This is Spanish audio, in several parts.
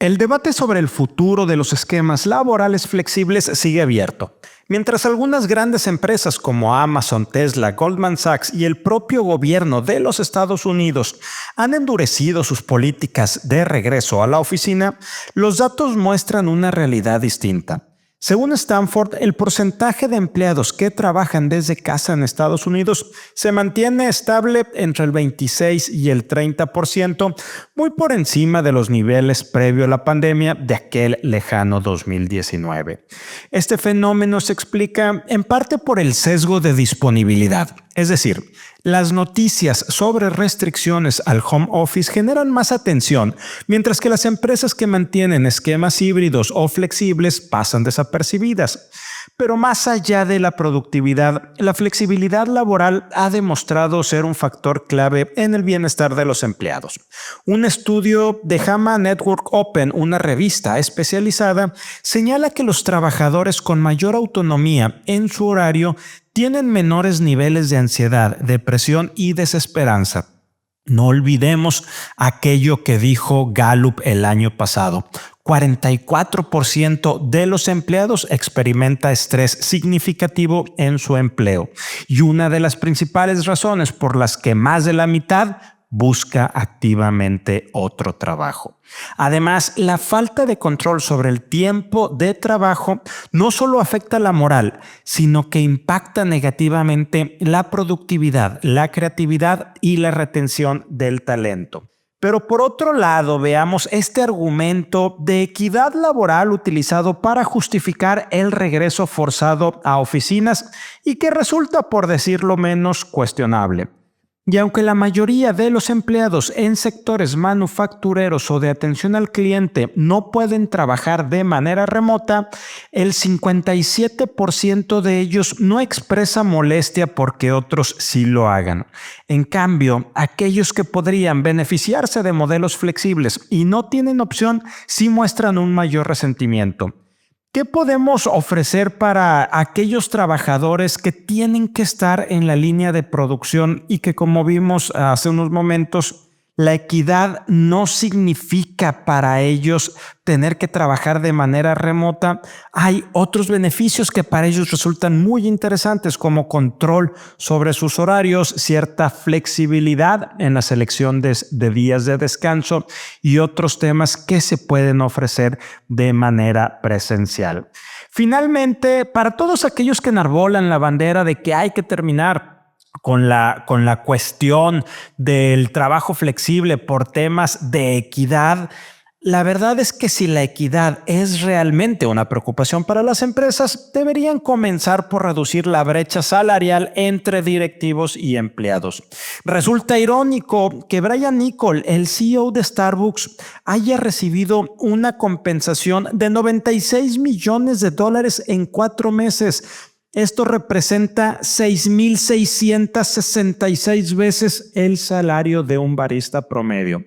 El debate sobre el futuro de los esquemas laborales flexibles sigue abierto. Mientras algunas grandes empresas como Amazon, Tesla, Goldman Sachs y el propio gobierno de los Estados Unidos han endurecido sus políticas de regreso a la oficina, los datos muestran una realidad distinta. Según Stanford, el porcentaje de empleados que trabajan desde casa en Estados Unidos se mantiene estable entre el 26 y el 30%, muy por encima de los niveles previo a la pandemia de aquel lejano 2019. Este fenómeno se explica en parte por el sesgo de disponibilidad, es decir, las noticias sobre restricciones al home office generan más atención, mientras que las empresas que mantienen esquemas híbridos o flexibles pasan desapercibidas. Pero más allá de la productividad, la flexibilidad laboral ha demostrado ser un factor clave en el bienestar de los empleados. Un estudio de JAMA Network Open, una revista especializada, señala que los trabajadores con mayor autonomía en su horario tienen menores niveles de ansiedad, depresión y desesperanza. No olvidemos aquello que dijo Gallup el año pasado. 44% de los empleados experimenta estrés significativo en su empleo. Y una de las principales razones por las que más de la mitad busca activamente otro trabajo. Además, la falta de control sobre el tiempo de trabajo no solo afecta la moral, sino que impacta negativamente la productividad, la creatividad y la retención del talento. Pero por otro lado, veamos este argumento de equidad laboral utilizado para justificar el regreso forzado a oficinas y que resulta, por decirlo menos, cuestionable. Y aunque la mayoría de los empleados en sectores manufactureros o de atención al cliente no pueden trabajar de manera remota, el 57% de ellos no expresa molestia porque otros sí lo hagan. En cambio, aquellos que podrían beneficiarse de modelos flexibles y no tienen opción, sí muestran un mayor resentimiento. ¿Qué podemos ofrecer para aquellos trabajadores que tienen que estar en la línea de producción y que, como vimos hace unos momentos, la equidad no significa para ellos tener que trabajar de manera remota? Hay otros beneficios que para ellos resultan muy interesantes, como control sobre sus horarios, cierta flexibilidad en la selección de días de descanso y otros temas que se pueden ofrecer de manera presencial. Finalmente, para todos aquellos que enarbolan la bandera de que hay que terminar con la cuestión del trabajo flexible por temas de equidad, la verdad es que si la equidad es realmente una preocupación para las empresas, deberían comenzar por reducir la brecha salarial entre directivos y empleados. Resulta irónico que Brian Niccol, el CEO de Starbucks, haya recibido una compensación de $96 millones en 4 meses. Esto representa 6,666 veces el salario de un barista promedio.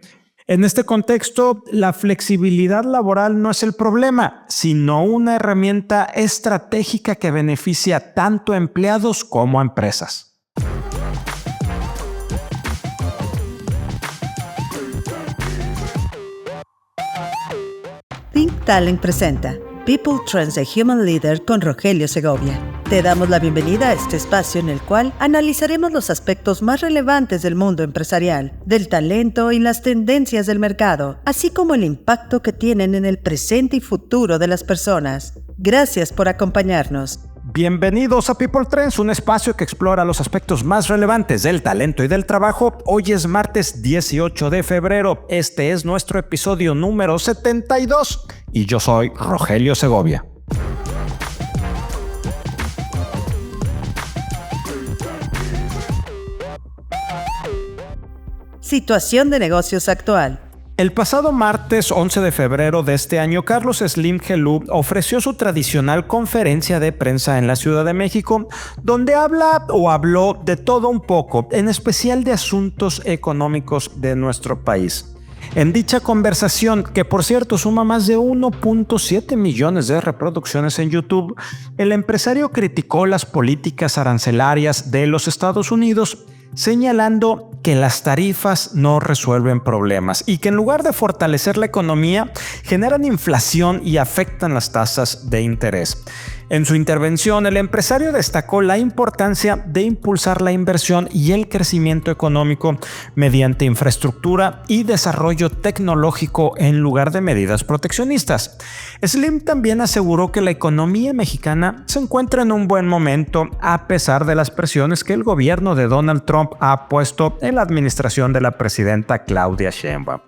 En este contexto, la flexibilidad laboral no es el problema, sino una herramienta estratégica que beneficia tanto a empleados como a empresas. Think Talent presenta People Trends the Human Leader con Rogelio Segovia. Te damos la bienvenida a este espacio en el cual analizaremos los aspectos más relevantes del mundo empresarial, del talento y las tendencias del mercado, así como el impacto que tienen en el presente y futuro de las personas. Gracias por acompañarnos. Bienvenidos a People Trends, un espacio que explora los aspectos más relevantes del talento y del trabajo. Hoy es martes 18 de febrero. Este es nuestro episodio número 72 y yo soy Rogelio Segovia. Situación de negocios actual. El pasado martes 11 de febrero de este año, Carlos Slim Helú ofreció su tradicional conferencia de prensa en la Ciudad de México, donde habló de todo un poco, en especial de asuntos económicos de nuestro país. En dicha conversación, que por cierto suma más de 1.7 millones de reproducciones en YouTube, el empresario criticó las políticas arancelarias de los Estados Unidos, señalando que las tarifas no resuelven problemas y que en lugar de fortalecer la economía, generan inflación y afectan las tasas de interés. En su intervención, el empresario destacó la importancia de impulsar la inversión y el crecimiento económico mediante infraestructura y desarrollo tecnológico en lugar de medidas proteccionistas. Slim también aseguró que la economía mexicana se encuentra en un buen momento a pesar de las presiones que el gobierno de Donald Trump ha puesto en la administración de la presidenta Claudia Sheinbaum.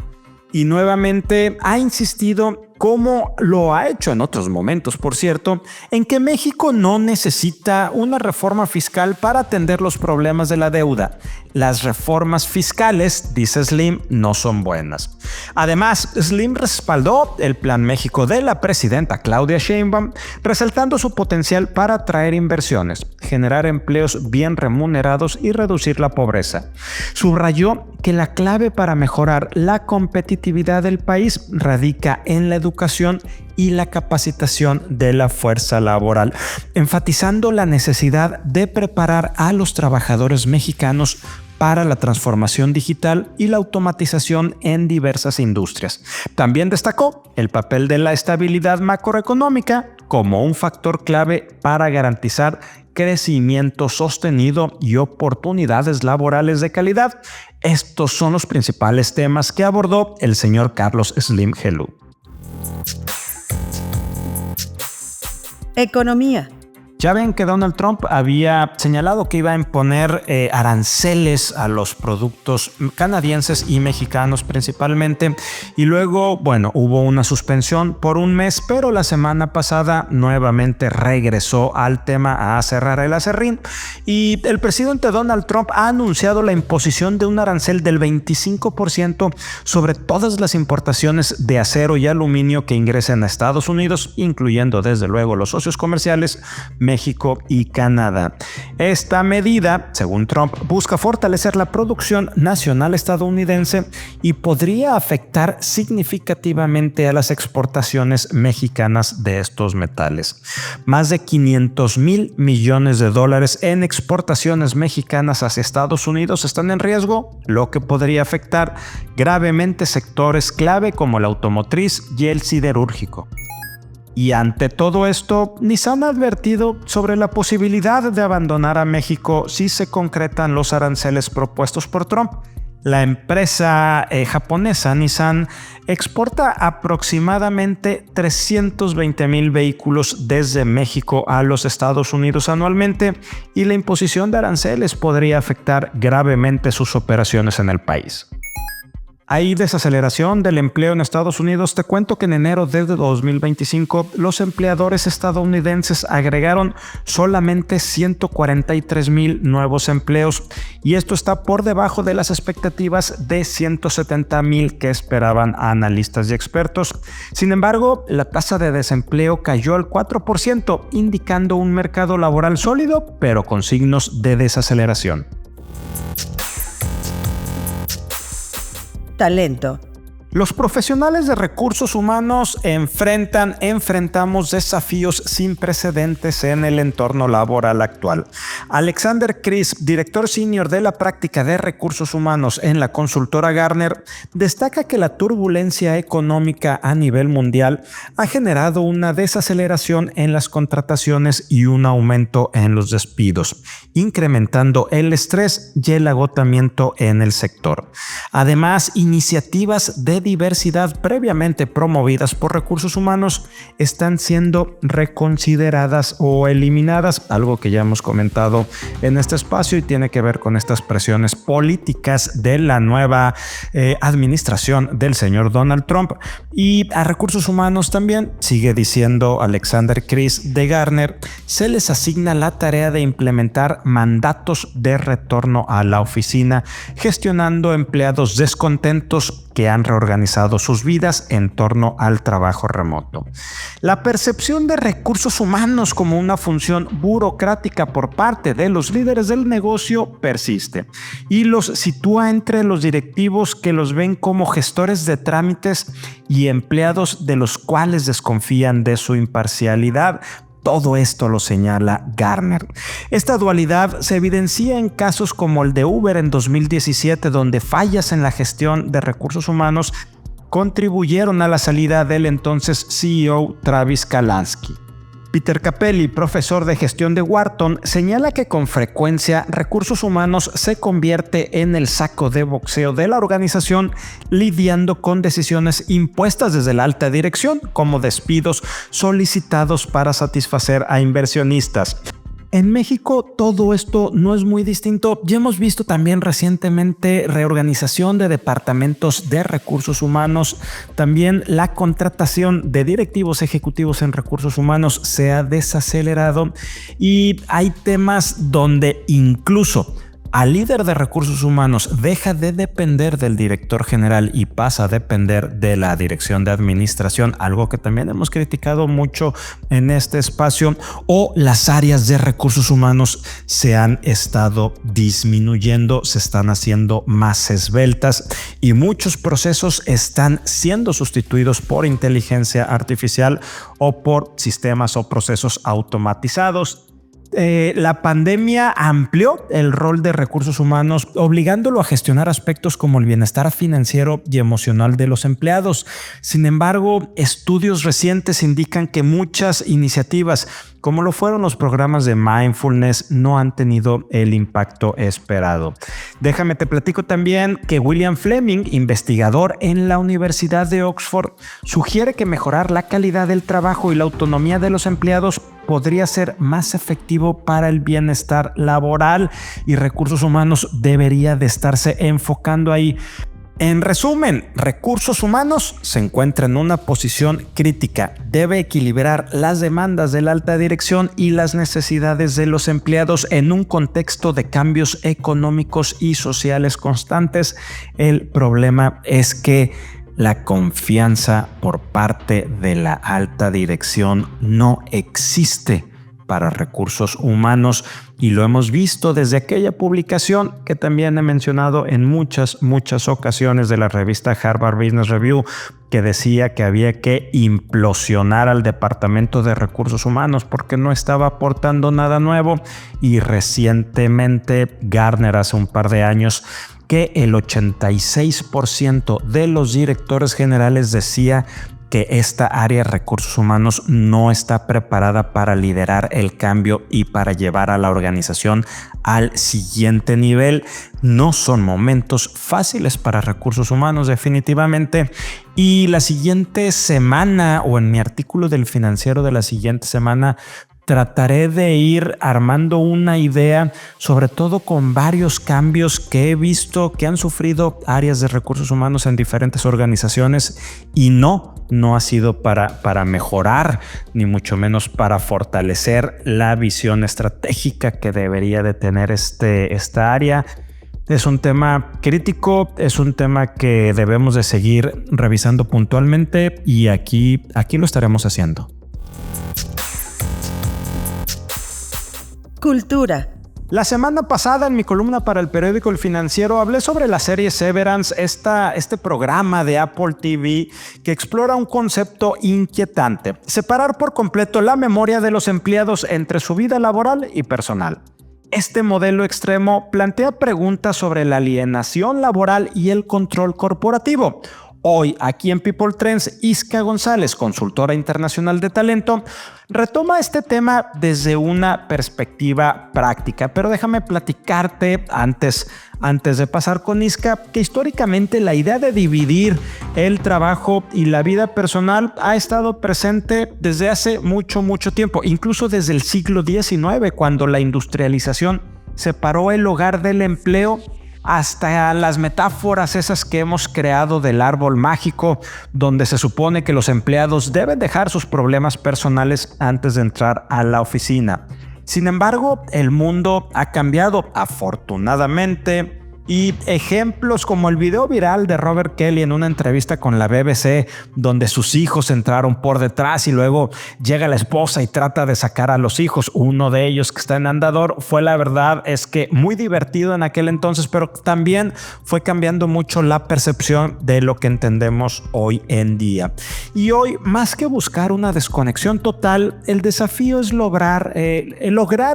Y nuevamente ha insistido, como lo ha hecho en otros momentos, por cierto, en que México no necesita una reforma fiscal para atender los problemas de la deuda. Las reformas fiscales, dice Slim, no son buenas. Además, Slim respaldó el Plan México de la presidenta Claudia Sheinbaum, resaltando su potencial para atraer inversiones, generar empleos bien remunerados y reducir la pobreza. Subrayó que la clave para mejorar la competitividad del país radica en la educación y la capacitación de la fuerza laboral, enfatizando la necesidad de preparar a los trabajadores mexicanos para la transformación digital y la automatización en diversas industrias. También destacó el papel de la estabilidad macroeconómica como un factor clave para garantizar crecimiento sostenido y oportunidades laborales de calidad. Estos son los principales temas que abordó el señor Carlos Slim Helú. Economía. Ya ven que Donald Trump había señalado que iba a imponer aranceles a los productos canadienses y mexicanos principalmente, y luego, hubo una suspensión por un mes, pero la semana pasada nuevamente regresó al tema a cerrar el aserrín, y el presidente Donald Trump ha anunciado la imposición de un arancel del 25% sobre todas las importaciones de acero y aluminio que ingresen a Estados Unidos, incluyendo desde luego los socios comerciales México y Canadá. Esta medida, según Trump, busca fortalecer la producción nacional estadounidense y podría afectar significativamente a las exportaciones mexicanas de estos metales. Más de $500,000 millones en exportaciones mexicanas hacia Estados Unidos están en riesgo, lo que podría afectar gravemente sectores clave como la automotriz y el siderúrgico. Y ante todo esto, Nissan ha advertido sobre la posibilidad de abandonar a México si se concretan los aranceles propuestos por Trump. La empresa japonesa Nissan exporta aproximadamente 320,000 vehículos desde México a los Estados Unidos anualmente, y la imposición de aranceles podría afectar gravemente sus operaciones en el país. Hay desaceleración del empleo en Estados Unidos. Te cuento que en enero de 2025 los empleadores estadounidenses agregaron solamente 143,000 nuevos empleos, y esto está por debajo de las expectativas de 170,000 que esperaban analistas y expertos. Sin embargo, la tasa de desempleo cayó al 4%, indicando un mercado laboral sólido, pero con signos de desaceleración. Talento. Los profesionales de recursos humanos enfrentamos desafíos sin precedentes en el entorno laboral actual. Alexander Kris, director senior de la práctica de recursos humanos en la consultora Gartner, destaca que la turbulencia económica a nivel mundial ha generado una desaceleración en las contrataciones y un aumento en los despidos, incrementando el estrés y el agotamiento en el sector. Además, iniciativas de diversidad previamente promovidas por recursos humanos están siendo reconsideradas o eliminadas, algo que ya hemos comentado en este espacio y tiene que ver con estas presiones políticas de la nueva administración del señor Donald Trump. Y a recursos humanos también, sigue diciendo Alexander Kris de Gartner, se les asigna la tarea de implementar mandatos de retorno a la oficina, gestionando empleados descontentos que han reorganizado sus vidas en torno al trabajo remoto. La percepción de recursos humanos como una función burocrática por parte de los líderes del negocio persiste y los sitúa entre los directivos, que los ven como gestores de trámites y empleados de los cuales desconfían de su imparcialidad. Todo esto lo señala Gartner. Esta dualidad se evidencia en casos como el de Uber en 2017, donde fallas en la gestión de recursos humanos contribuyeron a la salida del entonces CEO Travis Kalanick. Peter Capelli, profesor de gestión de Wharton, señala que con frecuencia recursos humanos se convierte en el saco de boxeo de la organización, lidiando con decisiones impuestas desde la alta dirección, como despidos solicitados para satisfacer a inversionistas. En México todo esto no es muy distinto. Ya hemos visto también recientemente reorganización de departamentos de recursos humanos. También la contratación de directivos ejecutivos en recursos humanos se ha desacelerado y hay temas donde incluso al líder de recursos humanos deja de depender del director general y pasa a depender de la dirección de administración, algo que también hemos criticado mucho en este espacio, o las áreas de recursos humanos se han estado disminuyendo, se están haciendo más esbeltas y muchos procesos están siendo sustituidos por inteligencia artificial o por sistemas o procesos automatizados. La pandemia amplió el rol de recursos humanos, obligándolo a gestionar aspectos como el bienestar financiero y emocional de los empleados. Sin embargo, estudios recientes indican que muchas iniciativas, como lo fueron los programas de mindfulness, no han tenido el impacto esperado. Déjame te platico también que William Fleming, investigador en la Universidad de Oxford, sugiere que mejorar la calidad del trabajo y la autonomía de los empleados podría ser más efectivo para el bienestar laboral y recursos humanos debería de estarse enfocando ahí. En resumen, recursos humanos se encuentra en una posición crítica. Debe equilibrar las demandas de la alta dirección y las necesidades de los empleados en un contexto de cambios económicos y sociales constantes. El problema es que la confianza por parte de la alta dirección no existe para recursos humanos y lo hemos visto desde aquella publicación que también he mencionado en muchas ocasiones de la revista Harvard Business Review, que decía que había que implosionar al departamento de recursos humanos porque no estaba aportando nada nuevo. Y recientemente Gartner, hace un par de años, que el 86% de los directores generales decía que esta área de recursos humanos no está preparada para liderar el cambio y para llevar a la organización al siguiente nivel. No son momentos fáciles para recursos humanos, definitivamente. Y la siguiente semana, o en mi artículo del Financiero de la siguiente semana, trataré de ir armando una idea, sobre todo con varios cambios que he visto que han sufrido áreas de recursos humanos en diferentes organizaciones y no ha sido para mejorar, ni mucho menos para fortalecer la visión estratégica que debería de tener esta área. Es un tema crítico, es un tema que debemos de seguir revisando puntualmente y aquí lo estaremos haciendo. Cultura. La semana pasada en mi columna para el periódico El Financiero hablé sobre la serie Severance, este programa de Apple TV que explora un concepto inquietante: separar por completo la memoria de los empleados entre su vida laboral y personal. Este modelo extremo plantea preguntas sobre la alienación laboral y el control corporativo. Hoy, aquí en People Trends, Isca González, consultora internacional de talento, retoma este tema desde una perspectiva práctica. Pero déjame platicarte antes de pasar con Isca, que históricamente la idea de dividir el trabajo y la vida personal ha estado presente desde hace mucho tiempo, incluso desde el siglo XIX, cuando la industrialización separó el hogar del empleo, hasta las metáforas esas que hemos creado del árbol mágico, donde se supone que los empleados deben dejar sus problemas personales antes de entrar a la oficina. Sin embargo, el mundo ha cambiado, afortunadamente, Y ejemplos como el video viral de Robert Kelly en una entrevista con la BBC, donde sus hijos entraron por detrás y luego llega la esposa y trata de sacar a los hijos. Uno de ellos que está en andador fue, la verdad es que muy divertido en aquel entonces, pero también fue cambiando mucho la percepción de lo que entendemos hoy en día. Y hoy, más que buscar una desconexión total, el desafío es lograr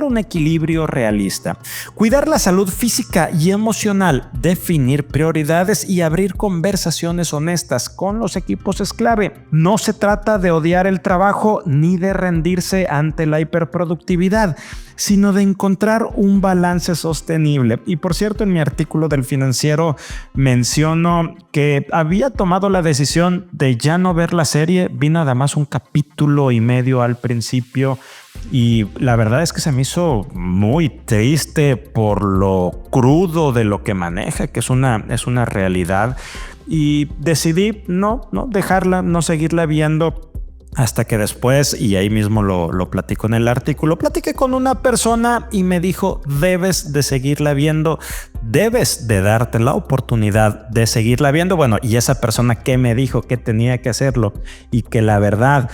un equilibrio realista. Cuidar la salud física y emocional, definir prioridades y abrir conversaciones honestas con los equipos es clave. No se trata de odiar el trabajo ni de rendirse ante la hiperproductividad, sino de encontrar un balance sostenible. Y por cierto, en mi artículo del Financiero menciono que había tomado la decisión de ya no ver la serie. Vi nada más un capítulo y medio al principio y la verdad es que se me hizo muy triste por lo crudo de lo que maneja, que es una realidad, y decidí no dejarla, no seguirla viendo. Hasta que después, y ahí mismo lo platico en el artículo, platiqué con una persona y me dijo: debes de seguirla viendo, debes de darte la oportunidad de seguirla viendo. Bueno, y esa persona que me dijo que tenía que hacerlo y que la verdad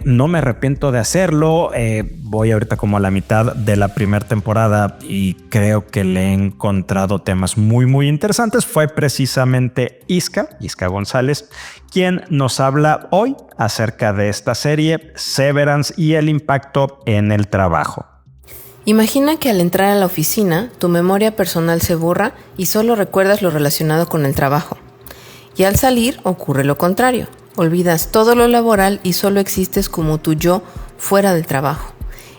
no me arrepiento de hacerlo. Voy ahorita como a la mitad de la primera temporada y creo que le he encontrado temas muy, muy interesantes. Fue precisamente Isca González quien nos habla hoy acerca de esta serie Severance y el impacto en el trabajo. Imagina que al entrar a la oficina, tu memoria personal se borra y solo recuerdas lo relacionado con el trabajo. Y al salir ocurre lo contrario. Olvidas todo lo laboral y solo existes como tu yo fuera del trabajo.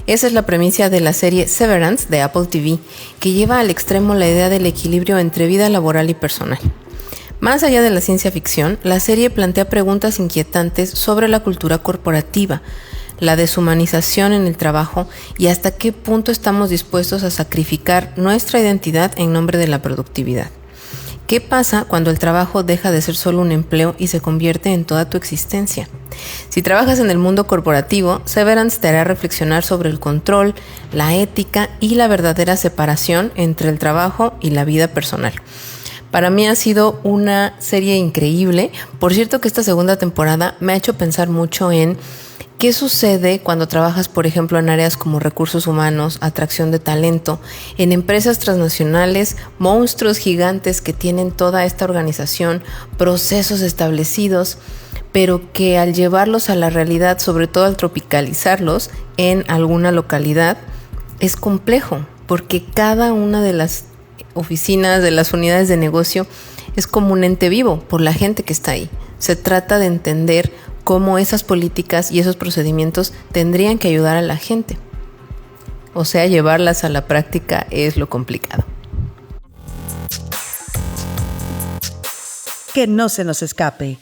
Esa es la premisa de la serie Severance de Apple TV, que lleva al extremo la idea del equilibrio entre vida laboral y personal. Más allá de la ciencia ficción, la serie plantea preguntas inquietantes sobre la cultura corporativa, la deshumanización en el trabajo y hasta qué punto estamos dispuestos a sacrificar nuestra identidad en nombre de la productividad. ¿Qué pasa cuando el trabajo deja de ser solo un empleo y se convierte en toda tu existencia? Si trabajas en el mundo corporativo, Severance te hará reflexionar sobre el control, la ética y la verdadera separación entre el trabajo y la vida personal. Para mí ha sido una serie increíble. Por cierto que esta segunda temporada me ha hecho pensar mucho en qué sucede cuando trabajas, por ejemplo, en áreas como recursos humanos, atracción de talento, en empresas transnacionales, monstruos gigantes que tienen toda esta organización, procesos establecidos, pero que al llevarlos a la realidad, sobre todo al tropicalizarlos en alguna localidad, es complejo, porque cada una de las oficinas, de las unidades de negocio, es como un ente vivo por la gente que está ahí. Se trata de entender cómo esas políticas y esos procedimientos tendrían que ayudar a la gente. O sea, llevarlas a la práctica es lo complicado. Que no se nos escape.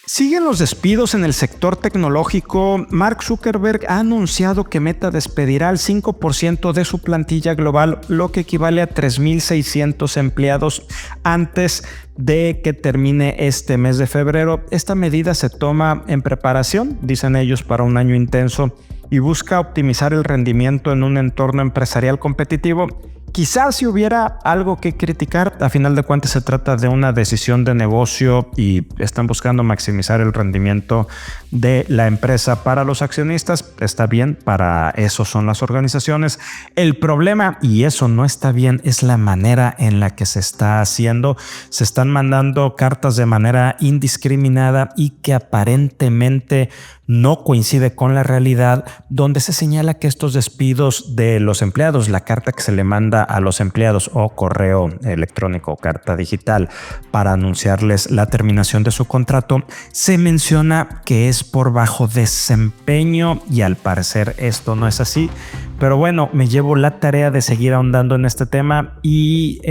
Siguen los despidos en el sector tecnológico. Mark Zuckerberg ha anunciado que Meta despedirá al 5% de su plantilla global, lo que equivale a 3,600 empleados antes de que termine este mes de febrero. Esta medida se toma en preparación, dicen ellos, para un año intenso y busca optimizar el rendimiento en un entorno empresarial competitivo. Quizás si hubiera algo que criticar, a final de cuentas se trata de una decisión de negocio y están buscando maximizar el rendimiento de la empresa para los accionistas. Está bien, para eso son las organizaciones. El problema, y eso no está bien, es la manera en la que se está haciendo. Se están mandando cartas de manera indiscriminada y que aparentemente no coincide con la realidad, donde se señala que estos despidos de los empleados, la carta que se le manda a los empleados o correo electrónico o carta digital para anunciarles la terminación de su contrato, se menciona que es por bajo desempeño y al parecer esto no es así. Pero bueno, me llevo la tarea de seguir ahondando en este tema y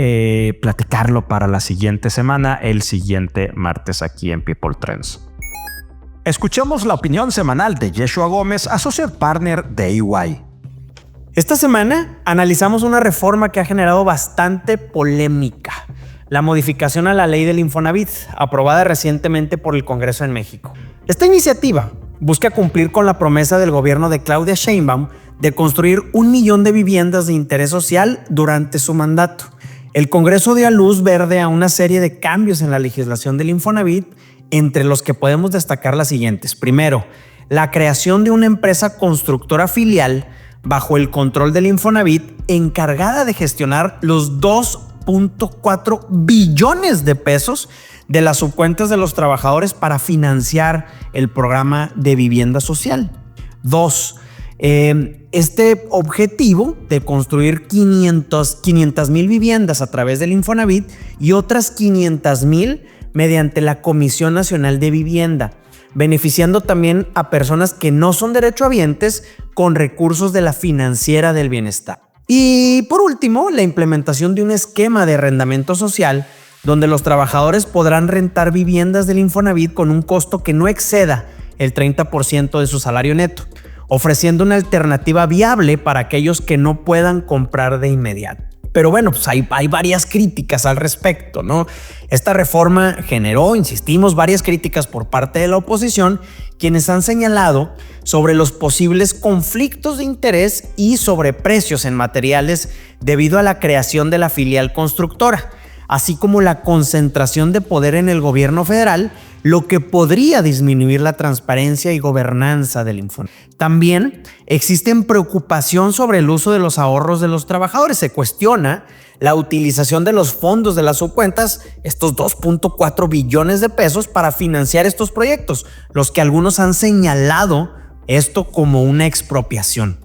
platicarlo para la siguiente semana, el siguiente martes aquí en People Trends. Escuchemos la opinión semanal de Yeshua Gómez, Associate Partner de EY. Esta semana analizamos una reforma que ha generado bastante polémica: la modificación a la ley del Infonavit, aprobada recientemente por el Congreso en México. Esta iniciativa busca cumplir con la promesa del gobierno de Claudia Sheinbaum de construir 1 millón de viviendas de interés social durante su mandato. El Congreso dio a luz verde a una serie de cambios en la legislación del Infonavit, entre los que podemos destacar las siguientes. Primero, la creación de una empresa constructora filial bajo el control del Infonavit encargada de gestionar los 2.4 billones de pesos de las subcuentas de los trabajadores para financiar el programa de vivienda social. 2. Este objetivo de construir 500,000 viviendas a través del Infonavit y otras 500,000 mediante la Comisión Nacional de Vivienda, beneficiando también a personas que no son derechohabientes con recursos de la Financiera del Bienestar. Y por último, la implementación de un esquema de arrendamiento social donde los trabajadores podrán rentar viviendas del Infonavit con un costo que no exceda el 30% de su salario neto, ofreciendo una alternativa viable para aquellos que no puedan comprar de inmediato. Pero bueno, pues hay varias críticas al respecto, ¿no? Esta reforma generó, insistimos, varias críticas por parte de la oposición, quienes han señalado sobre los posibles conflictos de interés y sobreprecios en materiales debido a la creación de la filial constructora, así como la concentración de poder en el gobierno federal, lo que podría disminuir la transparencia y gobernanza del Infonavit. También existen preocupación sobre el uso de los ahorros de los trabajadores. Se cuestiona la utilización de los fondos de las subcuentas, estos 2.4 billones de pesos, para financiar estos proyectos, los que algunos han señalado esto como una expropiación.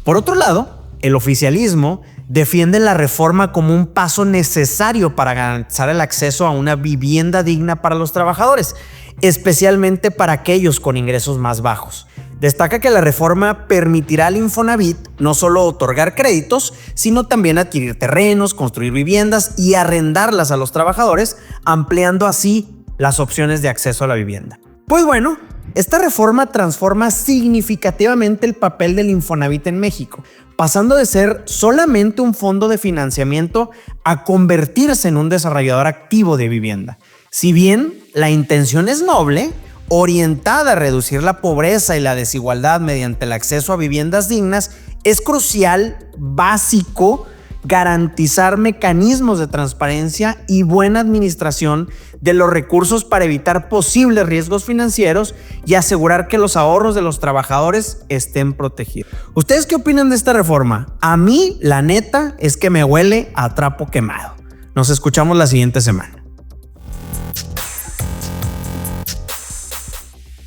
Por otro lado, el oficialismo defiende la reforma como un paso necesario para garantizar el acceso a una vivienda digna para los trabajadores, especialmente para aquellos con ingresos más bajos. Destaca que la reforma permitirá al Infonavit no solo otorgar créditos, sino también adquirir terrenos, construir viviendas y arrendarlas a los trabajadores, ampliando así las opciones de acceso a la vivienda. Pues bueno, esta reforma transforma significativamente el papel del Infonavit en México, pasando de ser solamente un fondo de financiamiento a convertirse en un desarrollador activo de vivienda. Si bien la intención es noble, orientada a reducir la pobreza y la desigualdad mediante el acceso a viviendas dignas, es crucial, básico, garantizar mecanismos de transparencia y buena administración de los recursos para evitar posibles riesgos financieros y asegurar que los ahorros de los trabajadores estén protegidos. ¿Ustedes qué opinan de esta reforma? A mí, la neta, es que me huele a trapo quemado. Nos escuchamos la siguiente semana.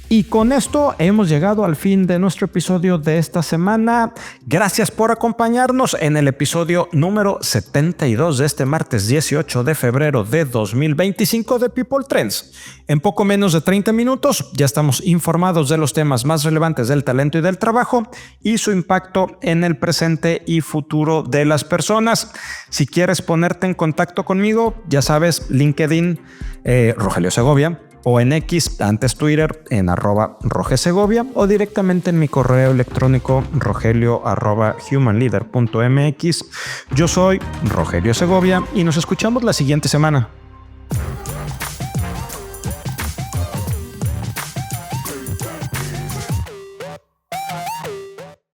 Y con esto hemos llegado al fin de nuestro episodio de esta semana. Gracias por acompañarnos en el episodio número 72 de este martes 18 de febrero de 2025 de People Trends. En poco menos de 30 minutos ya estamos informados de los temas más relevantes del talento y del trabajo y su impacto en el presente y futuro de las personas. Si quieres ponerte en contacto conmigo, ya sabes, LinkedIn, Rogelio Segovia, o en X, antes Twitter, en @rogesegovia, o directamente en mi correo electrónico rogelio@humanleader.mx. Yo soy Rogelio Segovia y nos escuchamos la siguiente semana.